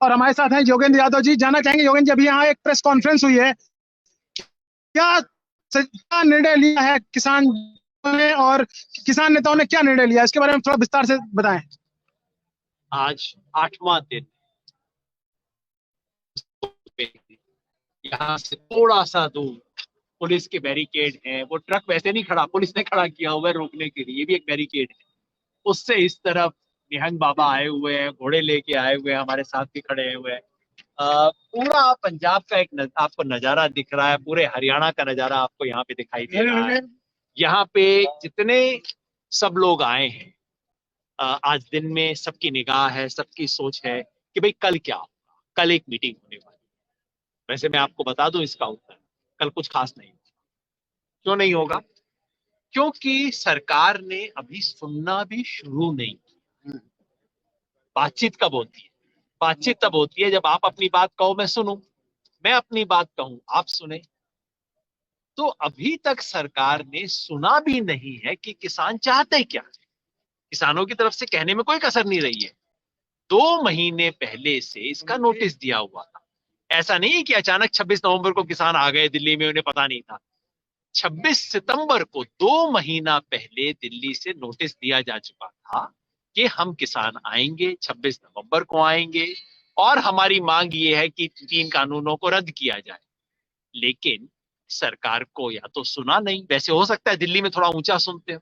और हमारे साथ हैं योगेंद्र यादव जी। जानना चाहेंगे योगेंद्र जी, अभी यहाँ एक प्रेस कॉन्फ्रेंस हुई है, क्या निर्णय लिया है किसान ने, और किसान नेताओं ने क्या निर्णय लिया, इसके बारे में थोड़ा विस्तार से बताएं। आज 8वां दिन यहाँ से थोड़ा सा दूर पुलिस के बैरिकेड है। वो ट्रक वैसे नहीं खड़ा, पुलिस ने खड़ा किया हुआ है रोकने के लिए, ये भी एक बैरिकेड है। उससे इस तरफ निहंग बाबा आए हुए हैं, घोड़े लेके आए हुए हैं, हमारे साथ भी खड़े हुए हैं। पूरा पंजाब का आपको नजारा दिख रहा है, पूरे हरियाणा का नजारा आपको यहाँ पे दिखाई दे रहा है। यहाँ पे जितने सब लोग आए हैं, आज दिन में सबकी निगाह है, सबकी सोच है कि भाई कल क्या होगा। कल एक मीटिंग होने वाली। वैसे मैं आपको बता दूं इसका उत्तर, कल कुछ खास नहीं होगा। क्यों नहीं होगा? क्योंकि सरकार ने अभी सुनना भी शुरू नहीं किया। बातचीत कब होती है? बातचीत तब होती है जब आप अपनी बात कहो, मैं सुनूं, मैं अपनी बात कहूं, आप सुने। तो अभी तक सरकार ने सुना भी नहीं है कि किसान चाहते क्या है। किसानों की तरफ से कहने में कोई कसर नहीं रही है। 2 महीने पहले से इसका नोटिस दिया हुआ था। ऐसा नहीं है कि अचानक 26 नवंबर को किसान आ गए दिल्ली में, उन्हें पता नहीं था। 26 सितंबर को 2 महीना पहले दिल्ली से नोटिस दिया जा चुका था कि हम किसान आएंगे, 26 नवंबर को आएंगे, और हमारी मांग ये है कि 3 कानूनों को रद्द किया जाए। लेकिन सरकार को या तो सुना नहीं, वैसे हो सकता है दिल्ली में थोड़ा ऊंचा सुनते हो।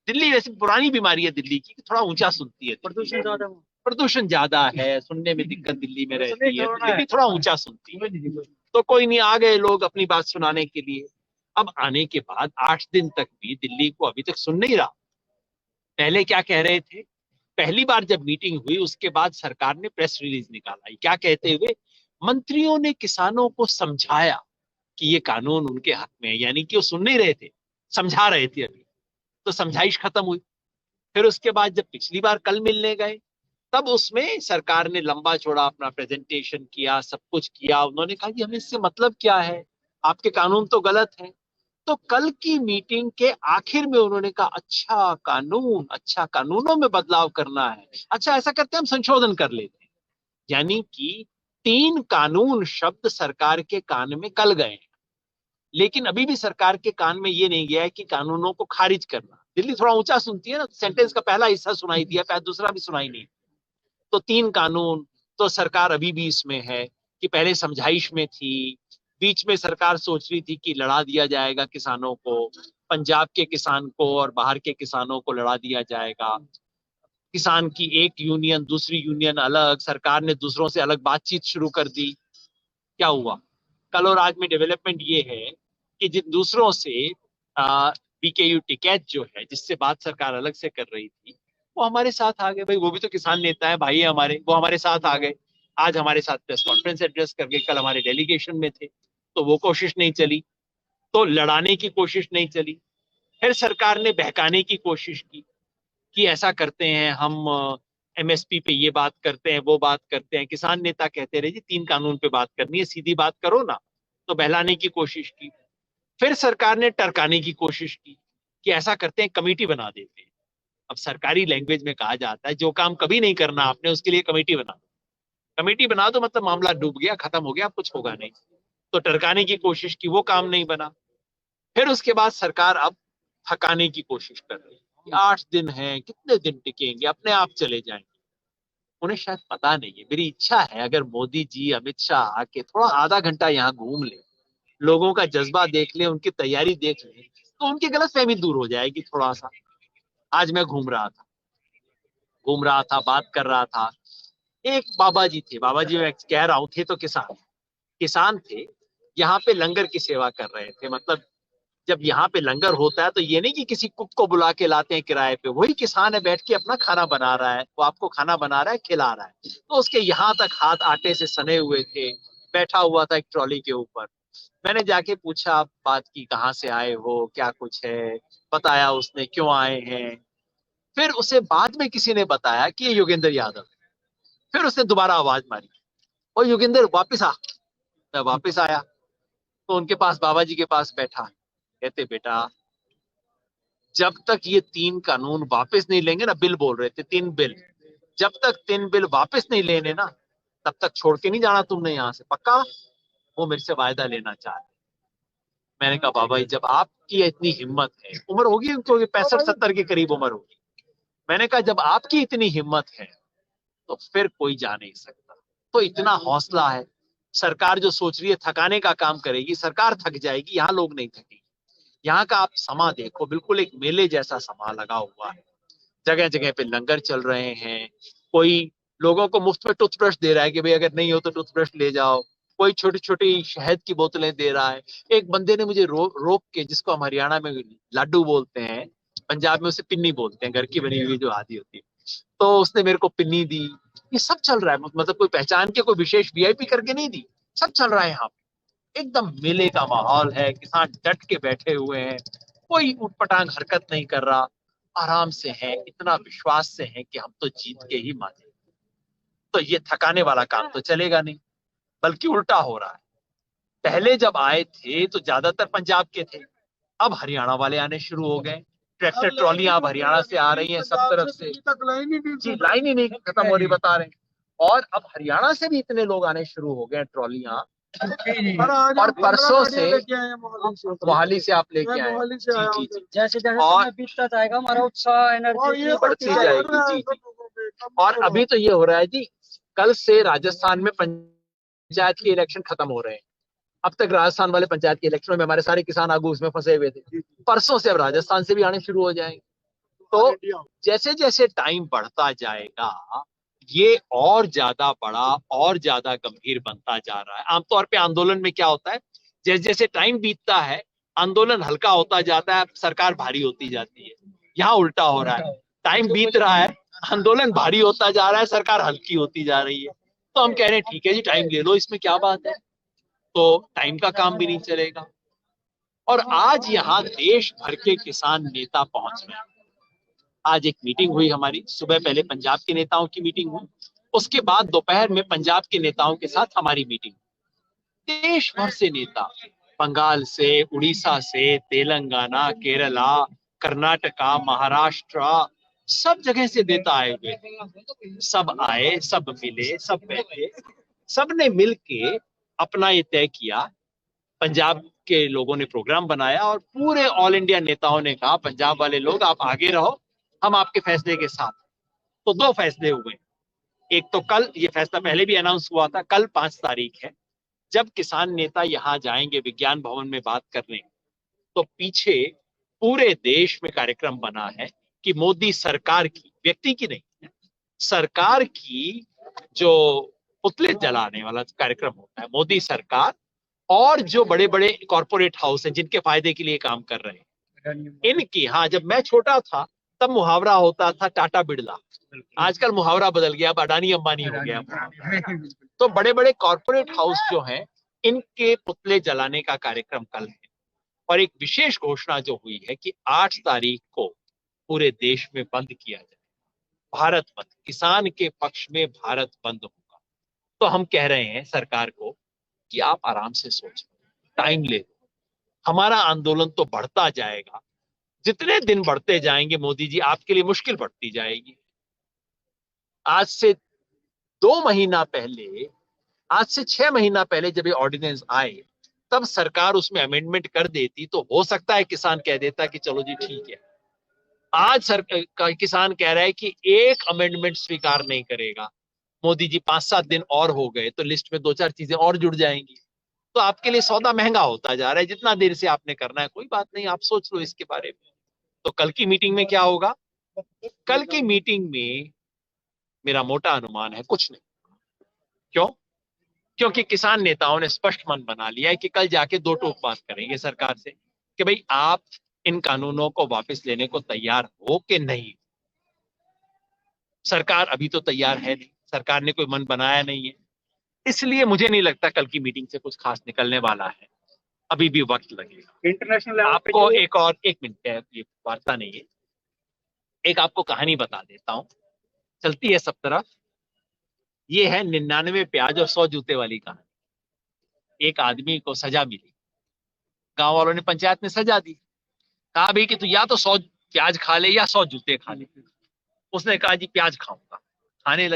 दिल्ली वैसे पुरानी बीमारी है दिल्ली की, थोड़ा ऊंचा सुनती है। प्रदूषण ज्यादा है, सुनने में दिक्कत दिल्ली में रहती है, तो दिल्ली थोड़ा ऊंचा सुनती है। तो कोई नहीं, आ गए लोग अपनी बात सुनाने के लिए। अब आने के बाद 8 दिन तक भी दिल्ली को अभी तक सुन नहीं रहा। पहले क्या कह रहे थे? पहली बार जब मीटिंग हुई उसके बाद सरकार ने प्रेस रिलीज निकाला, क्या कहते हुए? मंत्रियों ने किसानों को समझाया कि ये कानून उनके हक में है। यानी कि वो सुन नहीं रहे थे, समझा रहे थे अभी। तो समझाइश खत्म हुई। फिर उसके बाद जब पिछली बार कल मिलने गए, तब उसमें सरकार ने लंबा चौड़ा अपना प्रेजेंटेशन किया, सब कुछ किया। उन्होंने कहा कि हमें इससे मतलब क्या है, आपके कानून तो गलत है। तो कल की मीटिंग के आखिर में उन्होंने कहा अच्छा कानून, अच्छा कानूनों में बदलाव करना है, अच्छा ऐसा करते हैं हम संशोधन कर लेते हैं। यानी कि 3 कानून शब्द सरकार के कान में कल गए हैं। लेकिन अभी भी सरकार के कान में ये नहीं गया है कि कानूनों को खारिज करना। दिल्ली थोड़ा ऊंचा सुनती है ना, सेंटेंस का पहला हिस्सा सुनाई दिया, पहला दूसरा भी सुनाई नहीं। तो 3 कानून, तो सरकार अभी भी इसमें है कि पहले समझाइश में थी। बीच में सरकार सोच रही थी कि लड़ा दिया जाएगा किसानों को, पंजाब के किसान को और बाहर के किसानों को लड़ा दिया जाएगा। किसान की एक यूनियन दूसरी यूनियन अलग, सरकार ने दूसरों से अलग बातचीत शुरू कर दी। क्या हुआ? कल और आज में डेवलपमेंट ये है कि जिन दूसरों से बीकेयू टिकैत जो है, जिससे बात सरकार अलग से कर रही थी, वो हमारे साथ आ गए। भाई वो भी तो किसान नेता है, भाई है हमारे, वो हमारे साथ आ गए। आज हमारे साथ प्रेस कॉन्फ्रेंस एड्रेस कर गए, कल हमारे डेलीगेशन में थे। तो वो कोशिश नहीं चली, तो लड़ाने की कोशिश नहीं चली। फिर सरकार ने बहकाने की कोशिश की कि ऐसा करते हैं हम, एमएसपी पे ये बात करते हैं, वो बात करते हैं। किसान नेता कहते रहे जी 3 कानून पे बात करनी है, सीधी बात करो ना। तो बहलाने की कोशिश की। फिर सरकार ने टरकाने की कोशिश की कि ऐसा करते हैं कमेटी बना देते हैं। अब सरकारी लैंग्वेज में कहा जाता है जो काम कभी नहीं करना आपने उसके लिए कमेटी बना दो। कमेटी बना दो मतलब मामला डूब गया, खत्म हो गया, कुछ होगा नहीं। तो टरकाने की कोशिश की, वो काम नहीं बना। फिर उसके बाद सरकार अब थकाने की कोशिश कर रही है। 8 दिन है, कितने दिन टिकेंगे, अपने आप चले जाएंगे। उन्हें शायद पता नहीं है। मेरी इच्छा है अगर मोदी जी, अमित शाह आके थोड़ा आधा घंटा यहाँ घूम ले, लोगों का जज्बा देख ले, उनकी तैयारी देख ले, तो उनकी गलतफहमी दूर हो जाएगी थोड़ा सा। आज मैं घूम रहा था, बात कर रहा था। एक बाबा जी थे, बाबा जी मैं कह रहा हूँ, थे तो किसान थे। यहाँ पे लंगर की सेवा कर रहे थे। मतलब जब यहाँ पे लंगर होता है तो ये नहीं कि किसी कुक को बुला के लाते हैं किराए पे, वही किसान है, बैठ के अपना खाना बना रहा है, वो आपको खाना बना रहा है, खिला रहा है। तो उसके यहाँ तक हाथ आटे से सने हुए थे, बैठा हुआ था एक ट्रॉली के ऊपर। मैंने जाके पूछा, आप बात की, कहाँ से आए हो, क्या कुछ है? बताया उसने क्यों आए हैं। फिर उसे बाद में किसी ने बताया कि ये योगेंद्र यादव है। फिर उसने दोबारा आवाज मारी, ओ योगेंद्र वापिस आ। मैं वापिस आया तो उनके पास, बाबा जी के पास बैठा। कहते बेटा, जब तक ये 3 कानून वापस नहीं लेंगे ना, बिल बोल रहे थे 3 बिल, जब तक 3 बिल वापस नहीं लेने ना, तब तक छोड़ के नहीं जाना तुमने यहाँ से, पक्का? वो मेरे से वायदा लेना चाहते। मैंने कहा बाबा जी, जब आपकी इतनी हिम्मत है, उम्र होगी उनको 65-70 के करीब उम्र होगी, मैंने कहा जब आपकी इतनी हिम्मत है तो फिर कोई जा नहीं सकता। तो इतना हौसला है। सरकार जो सोच रही है थकाने का काम करेगी, सरकार थक जाएगी, यहाँ लोग नहीं थकेंगे। यहाँ का आप समा देखो, बिल्कुल एक मेले जैसा समा लगा हुआ है। जगह जगह पे लंगर चल रहे हैं। कोई लोगों को मुफ्त में टूथब्रश दे रहा है कि भाई अगर नहीं हो तो टूथब्रश ले जाओ। कोई छोटी छोटी शहद की बोतलें दे रहा है। एक बंदे ने मुझे रोक के, जिसको हम हरियाणा में लाडू बोलते हैं, पंजाब में उसे पिन्नी बोलते हैं, घर की बनी हुई जो आदि होती है, तो उसने मेरे को पिन्नी दी। ये सब चल रहा है, मतलब कोई पहचान के, कोई विशेष वीआईपी करके नहीं दी, सब चल रहा है यहाँ पे। एकदम मेले का माहौल है, किसान डट के बैठे हुए हैं, कोई उटपटांग हरकत नहीं कर रहा, आराम से है, इतना विश्वास से है कि हम तो जीत के ही माने। तो ये थकाने वाला काम तो चलेगा नहीं, बल्कि उल्टा हो रहा है। पहले जब आए थे तो ज्यादातर पंजाब के थे, अब हरियाणा वाले आने शुरू हो गए। ट्रैक्टर ट्रॉलियां अब हरियाणा से आ रही हैं सब तरफ से। जी, लाइन ही नहीं खत्म हो रही, बता रहे हैं। और अब हरियाणा से भी इतने लोग आने शुरू हो गए, ट्रॉलियां। और परसों से मोहाली से आप लेके आए। जी जी जी। जैसे जैसे और समय बीतता जाएगा हमारा उत्साह एनर्जी बढ़ती जाएगी। जी जी। और अभी तो ये हो रहा है जी, कल से राजस्थान में पंचायत के इलेक्शन खत्म हो रहे हैं। अब तक राजस्थान वाले पंचायत के इलेक्शनों में हमारे सारे किसान आगू उसमें फंसे हुए थे। परसों से अब राजस्थान से भी आने शुरू हो जाएंगे। तो जैसे जैसे टाइम बढ़ता जाएगा, ये और ज्यादा बड़ा और ज्यादा गंभीर बनता जा रहा है। आमतौर पे आंदोलन में क्या होता है, जैसे जैसे टाइम बीतता है आंदोलन हल्का होता जाता है, सरकार भारी होती जाती है। यहाँ उल्टा हो रहा है, टाइम बीत रहा है, आंदोलन भारी होता जा रहा है, सरकार हल्की होती जा रही है। तो हम कह रहे हैं ठीक है जी, टाइम ले लो, इसमें क्या बात है। तो टाइम का काम भी नहीं चलेगा। और आज यहाँ देश भर के किसान नेता पहुंच रहे हैं। आज एक मीटिंग हुई हमारी, सुबह पहले पंजाब के नेताओं की मीटिंग हुई, उसके बाद दोपहर में पंजाब के नेताओं के साथ हमारी मीटिंग। देश भर से नेता, बंगाल से, उड़ीसा से, तेलंगाना, केरला, कर्नाटका, महाराष्ट्र, सब जगह से नेता आए हुए। सब आए, सब मिले, सब बैठे, सबने मिल के अपना ये तय किया। पंजाब के लोगों ने प्रोग्राम बनाया और पूरे ऑल इंडिया नेताओं ने कहा पंजाब वाले लोग आप आगे रहो, हम आपके फैसले के साथ। तो दो फैसले हुए। एक तो कल, ये फैसला पहले भी अनाउंस हुआ था, कल 5 तारीख है, जब किसान नेता यहाँ जाएंगे विज्ञान भवन में बात करने, तो पीछे पूरे देश में कार्यक्रम बना है कि मोदी सरकार की, व्यक्ति की नहीं, सरकार की जो पुतले जलाने वाला कार्यक्रम होता है, मोदी सरकार और जो बड़े बड़े कॉर्पोरेट हाउस हैं जिनके फायदे के लिए काम कर रहे हैं, इनकी। हाँ, जब मैं छोटा था तब मुहावरा होता था टाटा बिरला, आजकल मुहावरा बदल गया, अब अडानी अंबानी हो गया। तो बड़े बड़े कॉर्पोरेट हाउस जो हैं, इनके पुतले जलाने का कार्यक्रम कल है। और एक विशेष घोषणा जो हुई है कि 8 तारीख को पूरे देश में बंद किया जाए, भारत बंद, किसान के पक्ष में भारत बंद होगा। तो हम कह रहे हैं सरकार को कि आप आराम से सोचो, टाइम ले लो, हमारा आंदोलन तो बढ़ता जाएगा। जितने दिन बढ़ते जाएंगे मोदी जी, आपके लिए मुश्किल बढ़ती जाएगी। आज से 2 महीना पहले, आज से 6 महीना पहले जब ये ऑर्डिनेंस आए, तब सरकार उसमें अमेंडमेंट कर देती तो हो सकता है किसान कह देता कि चलो जी ठीक है। आज किसान कह रहा है कि एक अमेंडमेंट स्वीकार नहीं करेगा। मोदी जी 5-7 दिन और हो गए तो लिस्ट में 2-4 चीजें और जुड़ जाएंगी। तो आपके लिए सौदा महंगा होता जा रहा है। जितना देर से आपने करना है कोई बात नहीं, आप सोच लो इसके बारे में। तो कल की मीटिंग में क्या होगा? कल की मीटिंग में मेरा मोटा अनुमान है कुछ नहीं। क्यों? क्योंकि किसान नेताओं ने स्पष्ट मन बना लिया है कि कल जाके 2 टोक बात करेंगे सरकार से कि भाई आप इन कानूनों को वापस लेने को तैयार हो कि नहीं। सरकार अभी तो तैयार है नहीं, सरकार ने कोई मन बनाया नहीं है, इसलिए मुझे नहीं लगता कल की मीटिंग से कुछ खास निकलने वाला है। अभी भी वक्त लगेगा। इंटरनेशनल आपको एक मिनट है, ये वार्ता नहीं है, एक आपको कहानी बता देता हूँ, चलती है सब तरफ। ये है 99 प्याज और 100 जूते वाली कहानी। एक आदमी को सजा मिली, गांव वालों ने, पंचायत ने सजा दी, कहा भाई कि तू या तो 100 प्याज खा ले या 100 जूते खा ले। उसने कहा जी प्याज खाऊंगा। खाने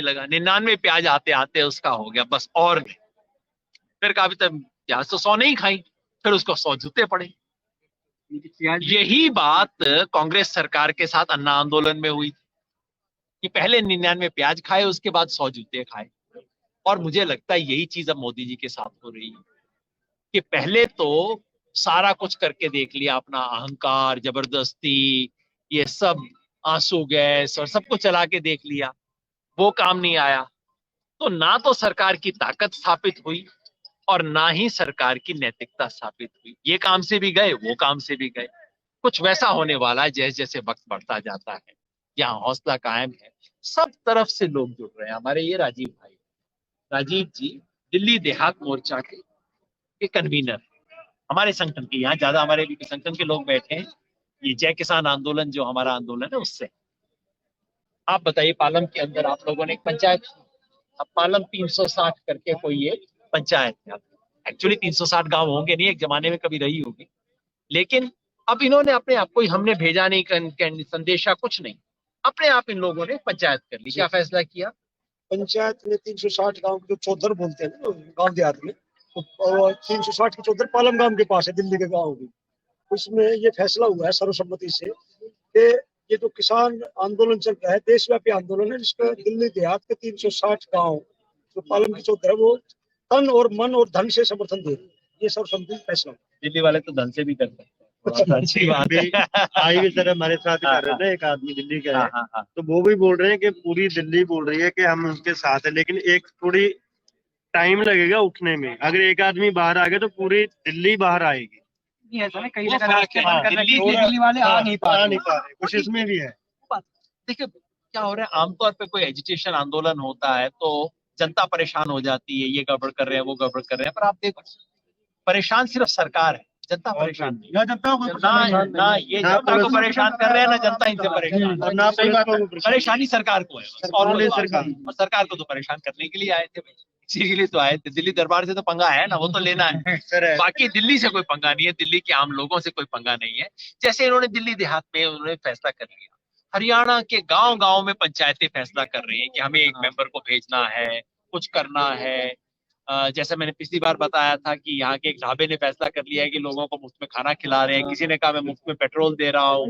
लगा 99 प्याज आते आते उसका हो गया बस और नहीं। फिर कहा तब प्याज तो 100 नहीं खाई, फिर उसको 100 जूते पड़े। यही बात कांग्रेस सरकार के साथ अन्ना आंदोलन में हुई कि पहले 99 प्याज खाए, उसके बाद 100 जूते खाए। और मुझे लगता है यही चीज अब मोदी जी के साथ हो रही है कि पहले तो सारा कुछ करके देख लिया, अपना अहंकार, जबरदस्ती, ये सब, आंसू गैस और सबको चला के देख लिया, वो काम नहीं आया। तो ना तो सरकार की ताकत स्थापित हुई और ना ही सरकार की नैतिकता स्थापित हुई। ये काम से भी गए, वो काम से भी गए। कुछ वैसा होने वाला है जैसे जैसे वक्त बढ़ता जाता है। यहाँ हौसला कायम है, सब तरफ से लोग जुड़ रहे हैं। हमारे ये राजीव जी दिल्ली देहात मोर्चा के कन्वीनर, हमारे संगठन के, यहाँ ज्यादा हमारे संगठन के लोग बैठे हैं। ये जय किसान आंदोलन जो हमारा आंदोलन है उससे। आप बताइए, पालम के अंदर आप लोगों ने एक पंचायत, अब पालम 360 करके कोई ये पंचायत है। एक्चुअली 360 गांव होंगे नहीं, एक जमाने में कभी रही होगी, लेकिन अब इन्होंने अपने आप को, हमने भेजा नहीं संदेशा कुछ नहीं, अपने आप इन लोगों ने पंचायत कर ली। क्या फैसला किया? पंचायत में 360 गांव के चौधर बोलते हैं ना गांव देहात में, तो 360 के चौधर पालम गांव के पास है, दिल्ली के गांव भी। उसमें ये फैसला हुआ है सर्वसम्मति से कि ये जो किसान आंदोलन चल रहा है, देशव्यापी आंदोलन है, जिसका दिल्ली देहात के 360 गांव जो पालम की चौधर है वो तन और मन और धन से समर्थन दे रहे हैं। ये सर्वसम्मति फैसला। दिल्ली वाले तो धन से भी करते हैं, अच्छी बात है। भाई भी सर हमारे साथ कर रहे थे, एक आदमी दिल्ली का है, तो वो भी बोल रहे हैं कि पूरी दिल्ली बोल रही है कि हम उसके साथ है, लेकिन एक थोड़ी टाइम लगेगा उठने में। अगर एक आदमी बाहर आ गया तो पूरी दिल्ली बाहर आएगी। ऐसा नहीं, कई जगह रास्ते बंद कर रखे हैं, दिल्ली वाले आ नहीं पा रहे। कुछ इसमें भी है। देखिए क्या हो रहा है, आमतौर पे कोई एजुटेशन आंदोलन होता है तो जनता परेशान हो जाती है, ये गड़बड़ कर रहे हैं, वो गड़बड़ कर रहे हैं, पर आप देखो परेशान सिर्फ सरकार है, जनता परेशान नहीं। ना ये जनता को परेशान कर रहे हैं, ना जनता इनसे परेशान। परेशानी सरकार को है और सरकार को तो परेशान करने के लिए आए थे, इसी के लिए तो आए थे। दिल्ली दरबार से तो पंगा है ना, वो तो लेना है, बाकी दिल्ली से कोई पंगा नहीं है, दिल्ली के आम लोगों से कोई पंगा नहीं है। जैसे इन्होंने दिल्ली देहात में उन्होंने फैसला कर लिया, हरियाणा के गांव गांव में पंचायतें फैसला कर रही हैं कि हमें एक मेंबर को भेजना है, कुछ करना है। जैसे मैंने पिछली बार बताया था कि यहाँ के एक ढाबे ने फैसला कर लिया है कि लोगों को मुफ्त में खाना खिला रहे हैं, किसी ने कहा मैं मुफ्त में पेट्रोल दे रहा हूँ,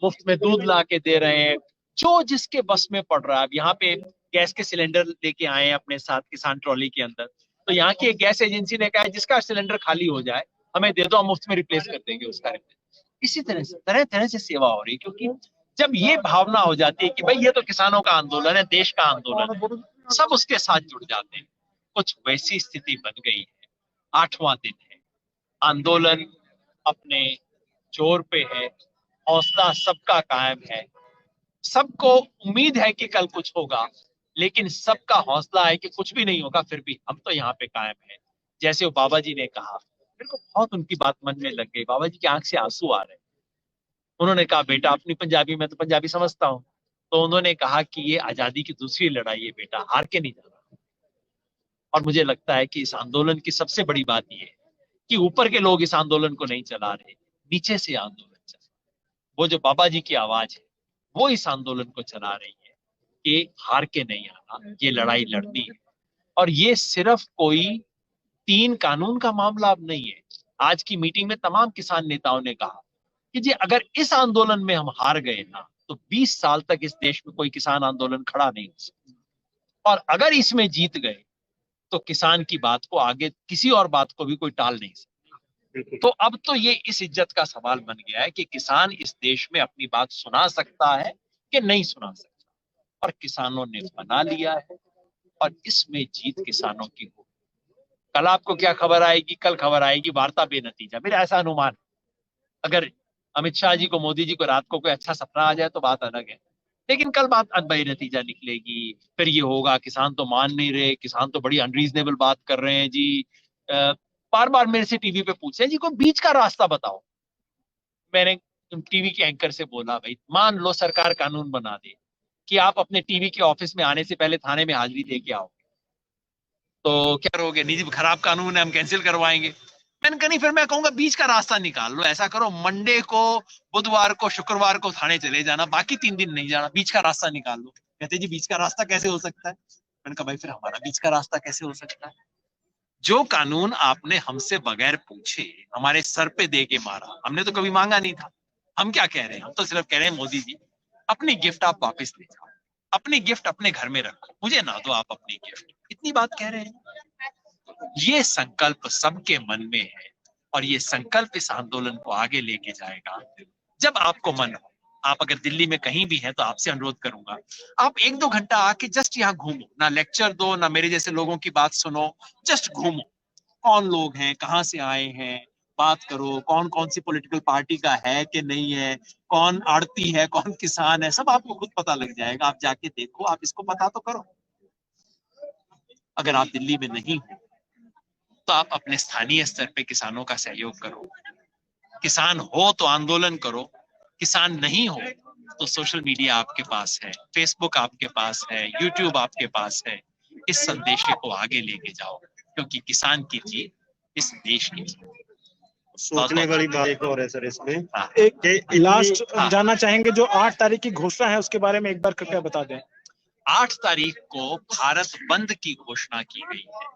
मुफ्त में दूध ला के दे रहे हैं, जो जिसके बस में पड़ रहा है। अब यहाँ पे गैस के सिलेंडर लेके आए हैं अपने साथ किसान ट्रॉली के अंदर, तो यहाँ की एक गैस एजेंसी ने कहा है जिसका सिलेंडर खाली हो जाए हमें दे दो, हम मुफ्त में रिप्लेस कर देंगे उसका। इसी तरह से तरह तरह से सेवा हो रही है, क्योंकि जब ये भावना हो जाती है कि भाई ये तो किसानों का आंदोलन है, देश का आंदोलन है, सब उसके साथ जुड़ जाते हैं। कुछ वैसी स्थिति बन गई है। 8वां दिन है, आंदोलन अपने जोर पे है, हौसला सबका कायम है, सबको उम्मीद है कि कल कुछ होगा, लेकिन सबका हौसला है कि कुछ भी नहीं होगा, फिर भी हम तो यहाँ पे कायम है। जैसे वो बाबा जी ने कहा, मेरे को बहुत उनकी बात मन में लग गई। बाबा जी की आंख से आंसू आ रहे। उन्होंने कहा बेटा, अपनी पंजाबी, में तो पंजाबी समझता हूँ, तो उन्होंने कहा कि ये आजादी की दूसरी लड़ाई है बेटा, हार के नहीं जाना। और मुझे लगता है कि इस आंदोलन की सबसे बड़ी बात ये है कि ऊपर के लोग इस आंदोलन को नहीं चला रहे, नीचे से आंदोलन चल रहा है। वो जो बाबा जी की आवाज है वो इस आंदोलन को चला रही है कि हार के नहीं आना, ये लड़ाई लड़नी है। और ये सिर्फ कोई 3 कानून का मामला अब नहीं है। आज की मीटिंग में तमाम किसान नेताओं ने कहा कि जी अगर इस आंदोलन में हम हार गए ना तो 20 साल तक इस देश में कोई किसान आंदोलन खड़ा नहीं हो सकता, और अगर इसमें जीत गए तो किसान की बात को आगे किसी और बात को भी कोई टाल नहीं सकता। तो अब तो ये इस इज्जत का सवाल बन गया है कि किसान इस देश में अपनी बात सुना सकता है कि नहीं सुना सकता, और किसानों ने बना लिया है, और इसमें जीत किसानों की हो। कल आपको क्या खबर आएगी? कल खबर आएगी वार्ता बेनतीजा, मेरा ऐसा अनुमान। अगर अमित शाह जी को, मोदी जी को रात को कोई अच्छा सपना आ जाए तो बात अलग है, लेकिन कल बात बेनतीजा निकलेगी। फिर ये होगा किसान तो मान नहीं रहे, किसान तो बड़ी अनरीजनेबल बात कर रहे हैं जी। बार बार मेरे से टीवी पे पूछे जी कोई बीच का रास्ता बताओ। मैंने टीवी के एंकर से बोला भाई मान लो सरकार कानून बना दे कि आप अपने टीवी के ऑफिस में आने से पहले थाने में हाजिरी दे के आओ, तो क्या करोगे? निजी खराब कानून है, हम कैंसिल करवाएंगे। मैंने कहा नहीं, फिर मैं कहूंगा बीच का रास्ता निकाल लो। ऐसा करो मंडे को, बुधवार को, शुक्रवार को थाने चले जाना, बाकी 3 दिन नहीं जाना, बीच का रास्ता निकाल लो। कहते जी बीच का रास्ता कैसे हो सकता है? मैंने कहा भाई फिर हमारा बीच का रास्ता कैसे हो सकता है? जो कानून आपने हमसे बगैर पूछे हमारे सर पे दे के मारा, हमने तो कभी मांगा नहीं था। हम क्या कह रहे हैं? हम तो सिर्फ कह रहे हैं मोदी जी अपनी गिफ्ट आप वापस ले जाओ, अपनी गिफ्ट अपने घर में रखो, मुझे ना दो आप अपनी गिफ्ट। इतनी बात कह रहे हैं। ये संकल्प सबके मन में है और ये संकल्प इस आंदोलन को आगे लेके जाएगा। जब आपको मन हो, आप अगर दिल्ली में कहीं भी हैं तो आपसे अनुरोध करूंगा, आप 1-2 घंटा आके जस्ट यहाँ घूमो, ना लेक्चर दो ना मेरे जैसे लोगों की बात सुनो, जस्ट घूमो। कौन लोग हैं, कहाँ से आए हैं, बात करो, कौन कौन सी पॉलिटिकल पार्टी का है कि नहीं है, कौन आड़ती है, कौन किसान है, सब आपको खुद पता लग जाएगा। आप जाके देखो, आप इसको पता तो करो। अगर आप दिल्ली में नहीं हो तो आप अपने स्थानीय स्तर पे किसानों का सहयोग करो। किसान हो तो आंदोलन करो, किसान नहीं हो तो सोशल मीडिया आपके पास है, फेसबुक आपके पास है, यूट्यूब आपके पास है। इस संदेश को आगे लेके जाओ, क्योंकि किसान की जीत इस देश की जीत। सोचने वाली बात एक और है सर इसमें, एक लास्ट जानना चाहेंगे, जो 8 तारीख की घोषणा है उसके बारे में एक बार कृपया बता दें। 8 तारीख को भारत बंद की घोषणा की गई है।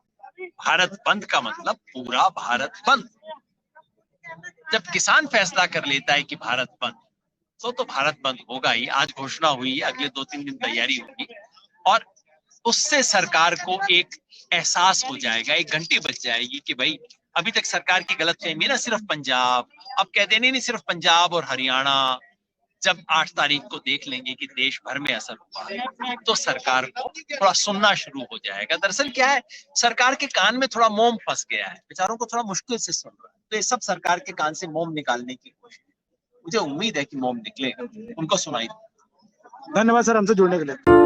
भारत बंद का मतलब पूरा भारत बंद। जब किसान फैसला कर लेता है कि भारत बंद, तो भारत बंद होगा ही। आज घोषणा हुई है, अगले 2-3 दिन तैयारी होगी और उससे सरकार को एक एहसास हो जाएगा, एक घंटी बज जाएगी कि भाई अभी तक सरकार की गलतफहमी ना सिर्फ पंजाब, अब कहते नहीं सिर्फ पंजाब और हरियाणा। जब 8 तारीख को देख लेंगे कि देश भर में असर हुआ तो सरकार को थोड़ा सुनना शुरू हो जाएगा। दरअसल क्या है, सरकार के कान में थोड़ा मोम फंस गया है, बेचारों को थोड़ा मुश्किल से सुन रहा है। तो ये सब सरकार के कान से मोम निकालने की कोशिश है। मुझे उम्मीद है कि मोम निकलेगा, उनको सुनाई। धन्यवाद सर हमसे जुड़ने के लिए।